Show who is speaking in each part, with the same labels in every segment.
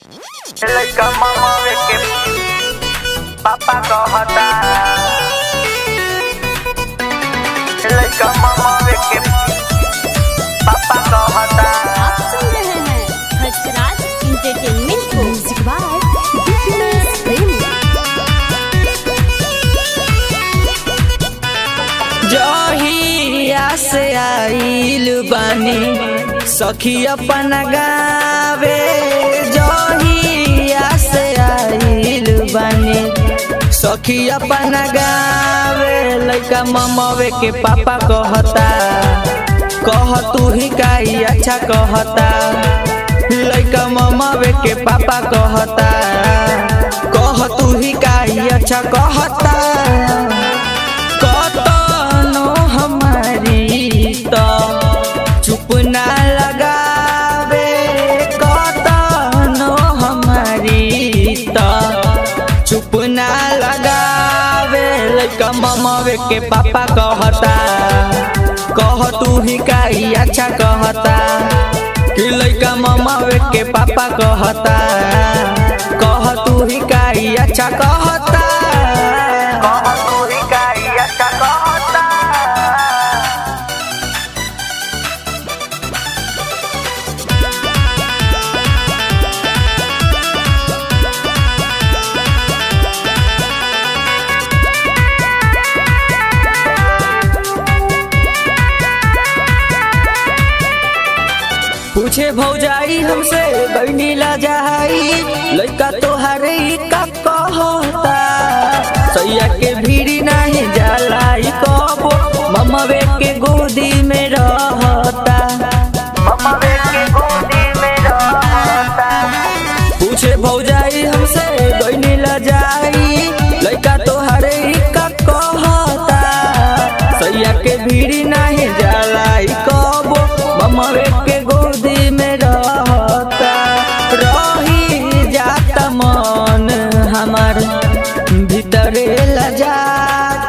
Speaker 1: लइका ममावे के पापा कहता, लइका ममावे के पापा कहता।
Speaker 2: आप सुन रहे हैं हंसराज एंटरटेनमेंट को। म्यूजिक बाय दीपक प्रेमी।
Speaker 3: जहिया से आइल बानी सखी अपन गावे, जहिया से आइल बानी सखी अपन गावे। लइका ममावे के पापा कहता, कह तू ही काई अच्छा कहता। लइका ममावे के पापा कहता, कह तू ही काई अच्छा कहता। चुप ना लगावे कतनो हमारी तो चुप ना लगावे। लइका ममावे के पापा कहता, कह तू ही काई अच्छा कहता। कि लइका ममावे के पापा कहता, कह तू ही काई अच्छा कहता।
Speaker 1: कह तू ही काई अच्छा कहता।
Speaker 3: पूछे भौजाई हमसे गईनी ला जाई, लइका तोहारे का कहता। सैया के भीड़ी नहीं जलाई कबो, ममावे के गोदी में रहता।
Speaker 1: ममावे के गोदी में रहता।
Speaker 3: पूछे भौजाई हमसे गईनी ला जाई, लइका तोहारे का कहता। सैया के भीड़ी नहीं जलाई कबो, ममावे के गोदी में रहता। रही जाता मन हमार भीतरे लजा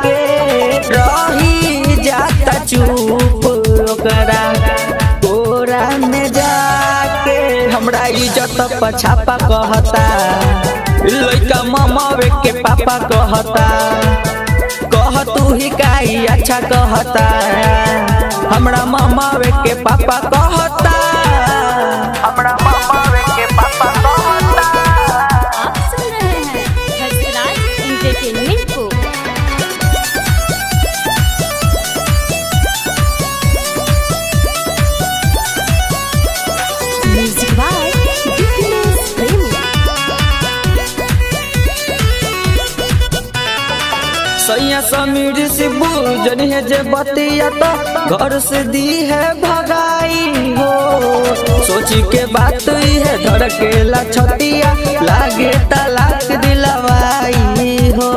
Speaker 3: के, रही जाता चुप ओकरा कोरा में जाके। हमरा इज्जत पछापा कहता, लइका ममावे के पापा कहता। कह तू ही काई अच्छा कहता, हमरा ममावे के पापा कहता।
Speaker 1: हमरा ममावे के पापा कहता।
Speaker 2: आप सुन रहे हैं हंसराज एंटरटेनमेंट को। म्यूजिक बाय दीपक प्रेमी।
Speaker 3: सैया समीर से बुझन है जे बतिया तो घर से दी है भगाई हो। सोची के बात ही है धड़केला छतिया, लागे तलाक दिलवाई हो।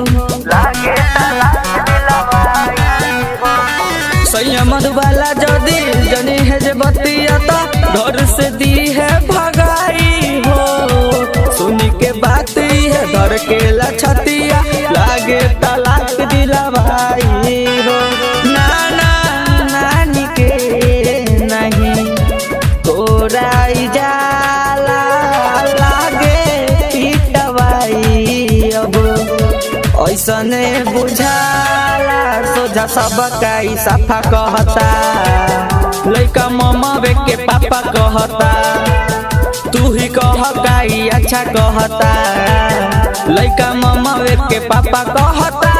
Speaker 1: लागे तलाक दिलवाई हो।
Speaker 3: सैया मधुबाला जदी जनी है जे बतिया तो घर से दी है भगाई हो। सुनी के बात ही है धड़केला छतिया, लागे तलाक दिलवाई हो। नाना नानी के नहीं तोराई जाला, लागे पिटवाई अब ऐसने बुझाला। सोझा सब काई साफा कहता, लइका ममावे के पापा कहता। तू ही कह काई अच्छा कहता, लइका ममावे के पापा कहता।